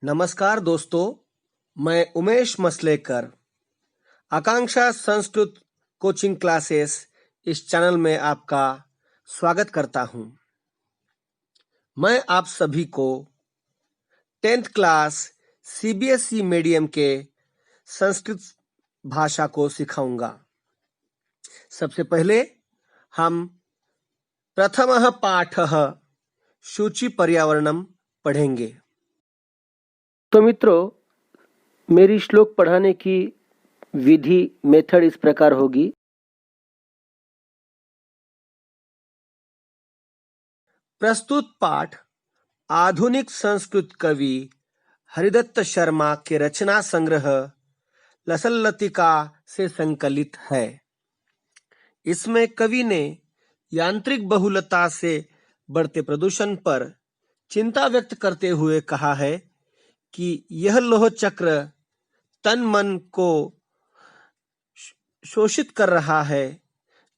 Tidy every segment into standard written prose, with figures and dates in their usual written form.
नमस्कार दोस्तों, मैं उमेश मसलेकर आकांक्षा संस्कृत कोचिंग क्लासेस इस चैनल में आपका स्वागत करता हूं। मैं आप सभी को 10th क्लास सीबीएसई मीडियम के संस्कृत भाषा को सिखाऊंगा। सबसे पहले हम प्रथमः पाठः शुचि पर्यावरणम पढ़ेंगे। तो मित्रों, मेरी श्लोक पढ़ाने की विधि मेथड इस प्रकार होगी। प्रस्तुत पाठ आधुनिक संस्कृत कवि हरिदत्त शर्मा के रचना संग्रह लसल्लतिका से संकलित है। इसमें कवि ने यांत्रिक बहुलता से बढ़ते प्रदूषण पर चिंता व्यक्त करते हुए कहा है कि यह लोह चक्र तन मन को शोषित कर रहा है,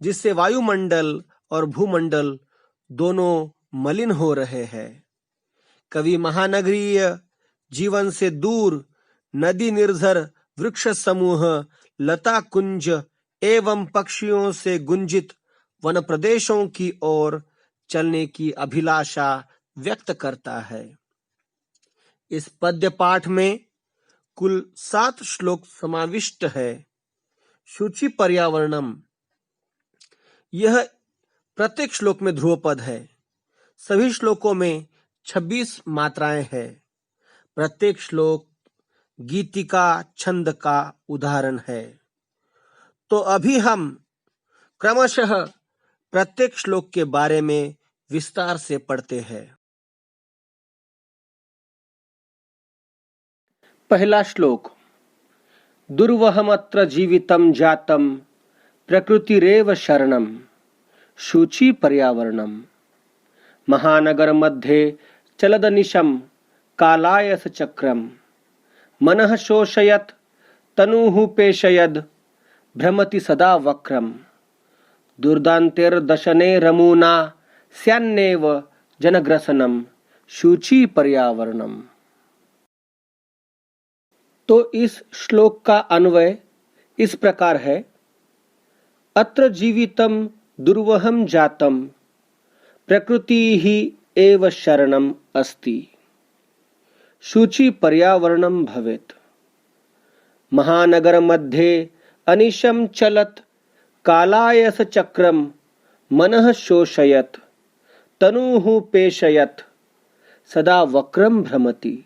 जिससे वायुमंडल और भूमंडल दोनों मलिन हो रहे हैं। कवि महानगरीय जीवन से दूर नदी निर्झर वृक्ष समूह, लता कुंज एवं पक्षियों से गुंजित वन प्रदेशों की ओर चलने की अभिलाषा व्यक्त करता है। इस पद्य पाठ में कुल 7 श्लोक समाविष्ट है। शुचि पर्यावरणम, यह प्रत्येक श्लोक में ध्रुवपद है। सभी श्लोकों में 26 मात्राएं हैं। प्रत्येक श्लोक गीतिका छंद का उदाहरण है। तो अभी हम क्रमशः प्रत्येक श्लोक के बारे में विस्तार से पढ़ते हैं। पहला श्लोक। दुर्वहमत्र जीवितं जातं प्रकृतिरेव शरणं शुचि पर्यावरणम। महानगर मध्ये चलदनिशं कालायस चक्रम मनः शोषयत् तनुः पेशयद् भ्रमति सदा वक्रम। दुर्दान्तेर्दशने रमूना स्यान्नेव जनग्रसनम शुचि पर्यावरणम। तो इस श्लोक का अन्वय इस प्रकार है। अत्र जीवितं दुर्वहं जातं प्रकृतिः एव शरणम् अस्ति शुचि पर्यावरणं भवेत्। महानगर मध्ये अनिशं चलत् कालायस चक्रम मनः शोषयत् तनुः पेशयत् सदा वक्रम भ्रमति।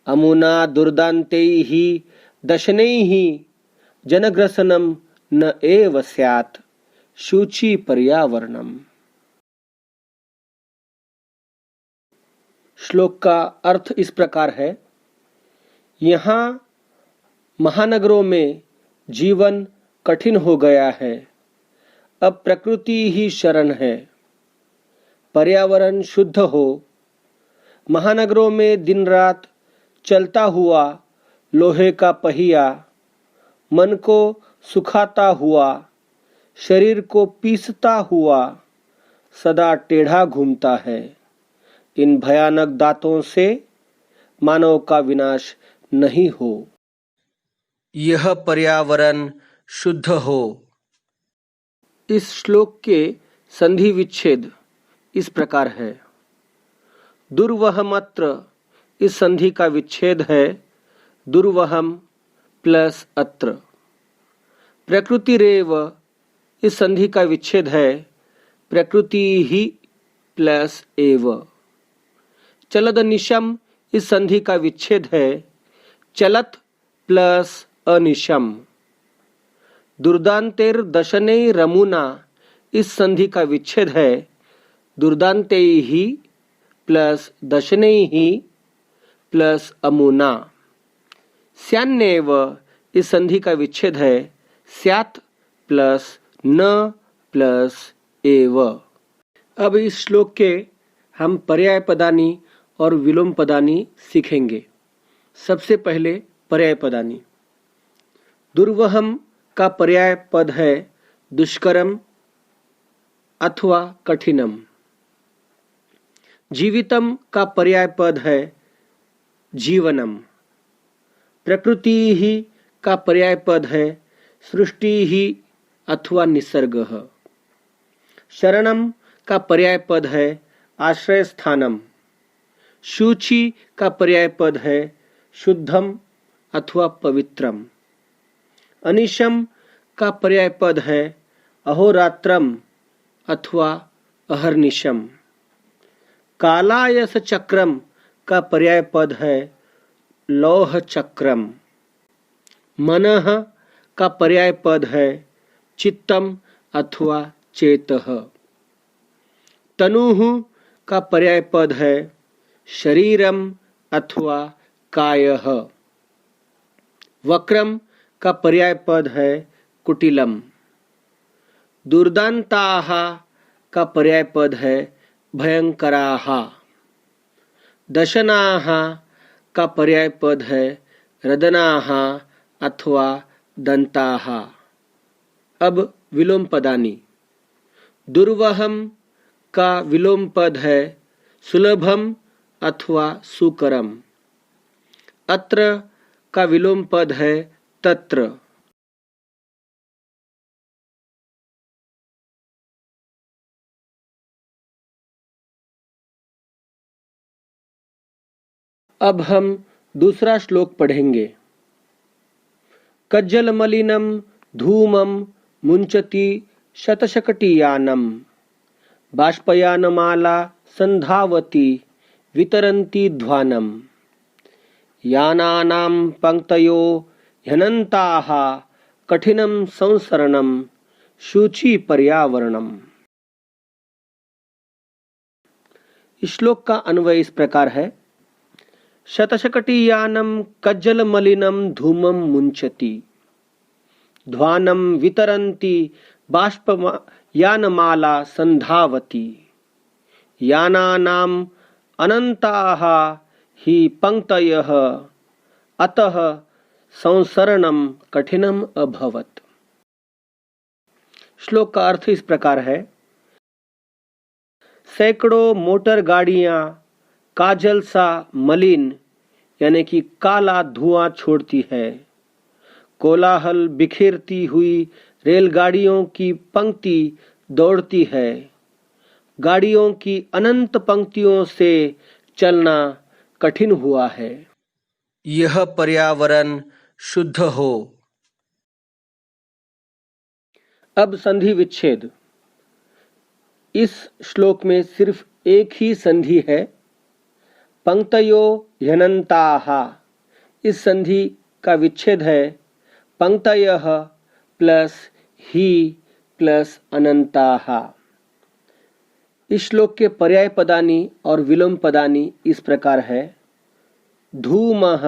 अमुना दुर्दान्तैः दशनैः जनग्रसनं न एव स्यात् शुचि पर्यावरणम। श्लोक का अर्थ इस प्रकार है। यहाँ महानगरों में जीवन कठिन हो गया है। अब प्रकृति ही शरण है। पर्यावरण शुद्ध हो। महानगरों में दिन रात चलता हुआ लोहे का पहिया मन को सुखाता हुआ, शरीर को पीसता हुआ सदा टेढ़ा घूमता है। इन भयानक दांतों से मानव का विनाश नहीं हो। यह पर्यावरण शुद्ध हो। इस श्लोक के संधि विच्छेद इस प्रकार है। दुर्वहमत्र, इस संधि का विच्छेद है दुर्वहम प्लस अत्र। प्रकृतिरेव, इस संधि का विच्छेद है प्रकृति ही प्लस एव। चलदनिशम, इस संधि का विच्छेद है चलत प्लस अनिशम। दुर्दान्तेर दशने रमुना, इस संधि का विच्छेद है दुर्दान्ते ही प्लस दशने ही प्लस अमुना। स्यान्नेव, इस संधि का विच्छेद है स्यात् प्लस न प्लस एव। अब इस श्लोक के हम पर्याय पदानी और विलोम पदानी सीखेंगे। सबसे पहले पर्याय पदानी। दुर्वहम का पर्याय पद है दुष्करम अथवा कठिनम। जीवितम का पर्याय पद है जीवनम। प्रकृति ही का पर्याय पद है सृष्टि ही अथवा निसर्ग। शरणम का पर्याय पद है आश्रय स्थानम। शुचि का पर्याय पद है शुद्धम अथवा पवित्रम। अनिशम का पर्याय पद है अहोरात्रम अथवा अहर्निशम। कालायस चक्रम का पर्याय पद है लौह चक्रम। मनः का पर्याय पद है चित्तम अथवा चेतः। तनुः का पर्याय पद है शरीरम अथवा कायः। वक्रम का पर्याय पद है कुटिलम। दुर्दांताः का पर्याय पद है भयंकराः। दशनाः का पर्याय पद है रदनाः अथवा दंताः। अब विलोम पदानी। दुर्वहम का विलोम पद है सुलभम अथवा सुकरम। अत्र का विलोम पद है तत्र। अब हम दूसरा श्लोक पढ़ेंगे। कज्जल मलिनम धूमम मुंचति शतशकटीयानम बाष्पयानमाला संधावती वितरन्ती ध्वानम। यानानां पंक्तयो ह्यनन्ताः कठिनं संसरणं शुचि पर्यावरणम। इस श्लोक का अन्वय इस प्रकार है। शतशकटीयानम कज्जल मलिनम धूमम मुंचति ध्वानम वितरन्ति बाष्पयानमाला संधावती। यानानाम अनंताः हि पंक्तयः अतः संसरणम कठिनम अभवत्। श्लोक का अर्थ इस प्रकार है। सैकड़ों मोटर गाड़ियां काजल सा मलिन यानी कि काला धुआं छोड़ती है। कोलाहल बिखेरती हुई रेलगाड़ियों की पंक्ति दौड़ती है। गाड़ियों की अनंत पंक्तियों से चलना कठिन हुआ है। यह पर्यावरण शुद्ध हो। अब संधि विच्छेद। इस श्लोक में सिर्फ एक ही संधि है, पंक्तयो ह्यनन्ताः। इस संधि का विच्छेद है पंक्तयः प्लस ही प्लस अनंताः। इस श्लोक के पर्याय पदानी और विलोम पदानी इस प्रकार है। धूमः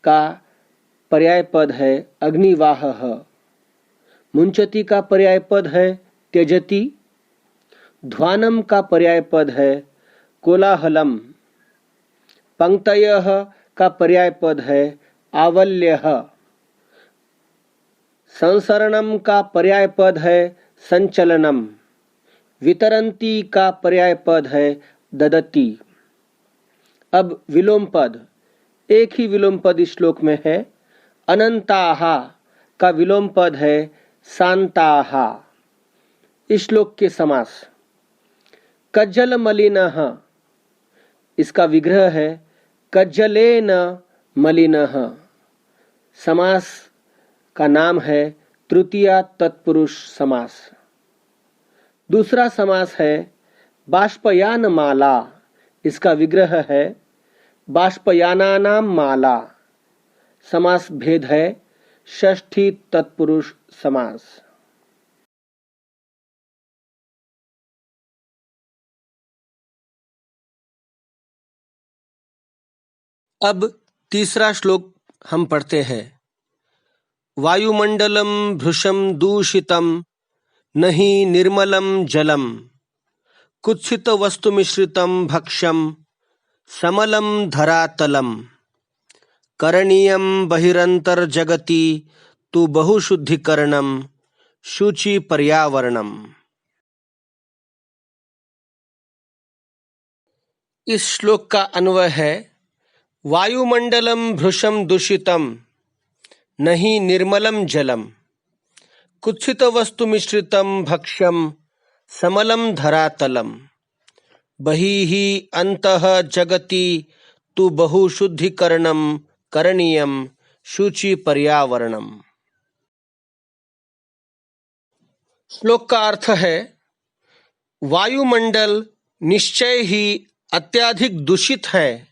का पर्याय पद है अग्निवाहः। मुंचति का पर्याय पद है त्यजति। ध्वानम का पर्याय पद है कोलाहलम। पंक्तयः का पर्याय पद है आवल्यः। संसरणम का पर्याय पद है संचलनम। वितरन्ति का पर्याय पद है ददति। अब विलोम पद। एक ही विलोम पद इस श्लोक में है। अनंताः का विलोम पद है शांताः। इस श्लोक के समास। कज्जल मलिनः इसका विग्रह है कज्जलेन मलिनः। समास का नाम है तृतीया तत्पुरुष समास। दूसरा समास है बाष्पयान माला। इसका विग्रह है बाष्पयानानां माला। समास भेद है षष्ठी तत्पुरुष समास। अब तीसरा श्लोक हम पढ़ते हैं। वायुमंडलम भृशम दूषितम नहि निर्मलम जलम कुत्सित वस्तु मिश्रितम भक्ष्यम समलम धरातलम करणीयम बहिरंतर जगति तु बहुशुद्धिकरणम शुचि पर्यावरणम। इस श्लोक का अन्वय है। वायुमंडलम भृशम दूषितम नहीं निर्मलम जलम कुत्सित वस्तु मिश्रितम भक्ष्यम समलम धरातलम बहिः अंतः जगति तु बहुशुद्धिकरणम करणीयम शुचि पर्यावरणम। श्लोक का अर्थ है, वायुमंडल निश्चय ही अत्यधिक दूषित है,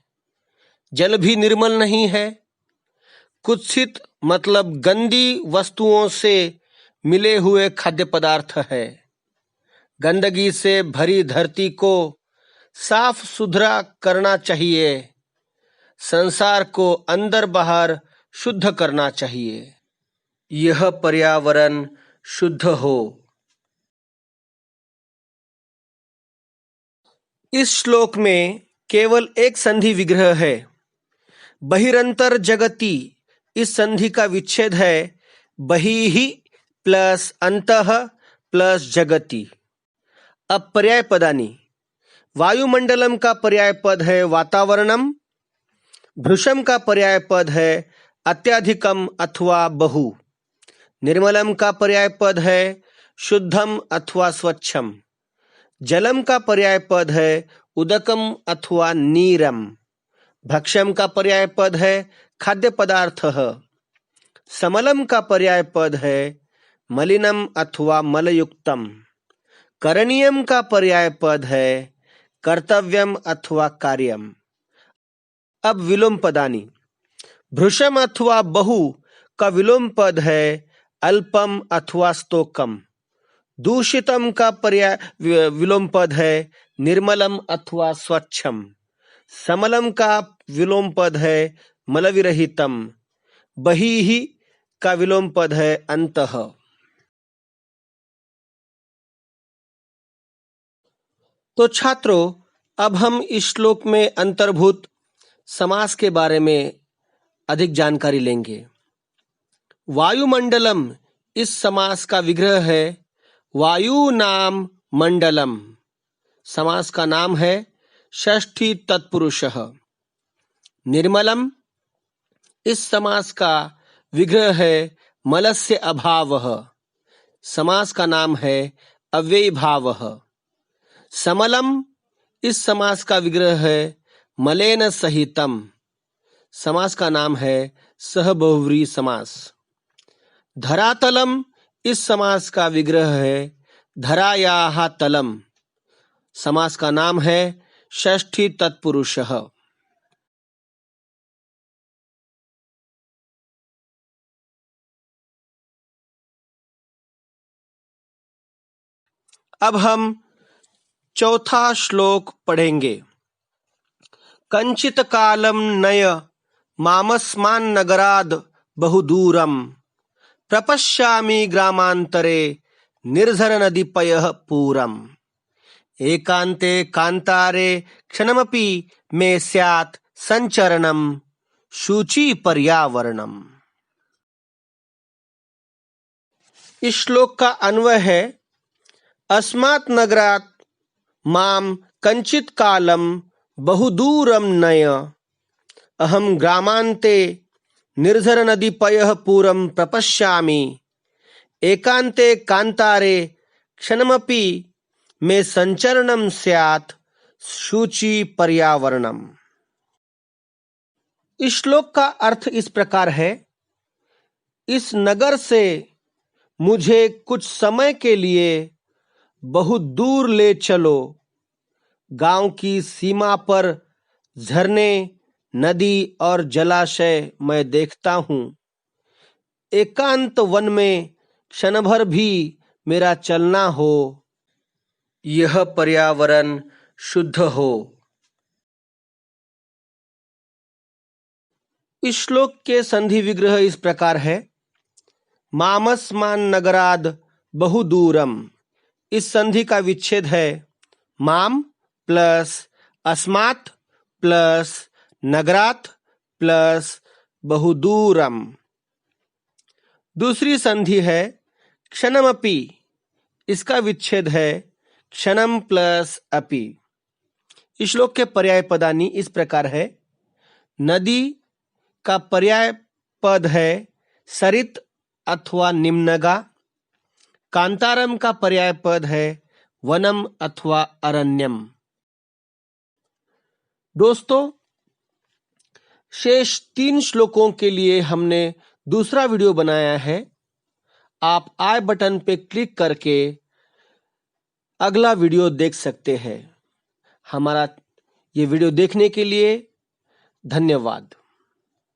जल भी निर्मल नहीं है। कुत्सित मतलब गंदी वस्तुओं से मिले हुए खाद्य पदार्थ है। गंदगी से भरी धरती को साफ सुथरा करना चाहिए, संसार को अंदर बाहर शुद्ध करना चाहिए, यह पर्यावरण शुद्ध हो। इस श्लोक में केवल एक संधि विग्रह है। बहिरंतर जगति इस संधि का विच्छेद है बहिः प्लस अंतः प्लस जगति। अब पर्याय पदानी। वायुमंडलम का पर्याय पद है वातावरणम, भृशम का पर्याय पद है अत्यधिकम अथवा बहु, निर्मलम का पर्याय पद है शुद्धम अथवा स्वच्छम, जलम का पर्याय पद है उदकम अथवा नीरम, भक्ष्यम का पर्याय पद है खाद्य पदार्थ, समलम का पर्याय पद है मलिनम अथवा मलयुक्तम, करणीयम का पर्याय पद है कर्तव्यम अथवा कार्यम। अब विलोम पदानी। भृशम अथवा बहु का विलोम पद है अल्पम अथवा स्तोकम, दूषितम का पर्याय विलोम पद है निर्मलम अथवा स्वच्छम, समलम का विलोम पद है मलविरहितम, बहिः का विलोम पद है अंतः। तो छात्रों, अब हम इस श्लोक में अंतर्भूत समास के बारे में अधिक जानकारी लेंगे। वायुमंडलम इस समास का विग्रह है वायु नाम मंडलम। समास का नाम है षष्ठी तत्पुरुषः। निर्मलम इस समास का विग्रह है मलस्य अभावः। समास का नाम है अव्ययी भावः। समलम इस समास का विग्रह है मलेन सहितम। समास का नाम है सहबहुव्रीहि समास। धरातलम इस समास का विग्रह है धरायाः तलम। समास का नाम है षष्ठी तत्पुरुषः। अब हम चौथा श्लोक पढ़ेंगे। कंचित कालम नय मामस्मान् नगराद बहुदूरम प्रपश्यामि ग्रामांतरे निर्झर नदीपयः पूरम एकांते कांतारे क्षणमपि मे स्यात् संचरणम शुचि पर्यावरणम। इस श्लोक का अन्वय है अस्मात् नगरात् माम कंचित कालम बहुदूरम नय अहम ग्रामांते निर्झर नदीपयः पूरम प्रपश्यामि एकांते कांतारे क्षणमपि मे संचरणम स्यात् शुचि पर्यावरणम। इस श्लोक का अर्थ इस प्रकार है, इस नगर से मुझे कुछ समय के लिए बहुत दूर ले चलो। गांव की सीमा पर झरने, नदी और जलाशय मैं देखता हूँ। एकांत वन में क्षण भर भी मेरा चलना हो, यह पर्यावरण शुद्ध हो। इस श्लोक के संधि विग्रह इस प्रकार है, मामस्मान् नगराद बहुदूरम। इस संधि का विच्छेद है माम प्लस अस्मात् प्लस नगरात प्लस बहुदूरम। दूसरी संधि है क्षणमपि। इसका विच्छेद है क्षणम प्लस अपि। इस श्लोक के पर्याय पदानी इस प्रकार है, नदी का पर्याय पद है सरित अथवा निम्नगा। कांतारम का पर्याय पद है वनम अथवा अरण्यम। दोस्तों, शेष 3 श्लोकों के लिए हमने दूसरा वीडियो बनाया है। आप आई बटन पे क्लिक करके अगला वीडियो देख सकते हैं। हमारा ये वीडियो देखने के लिए धन्यवाद।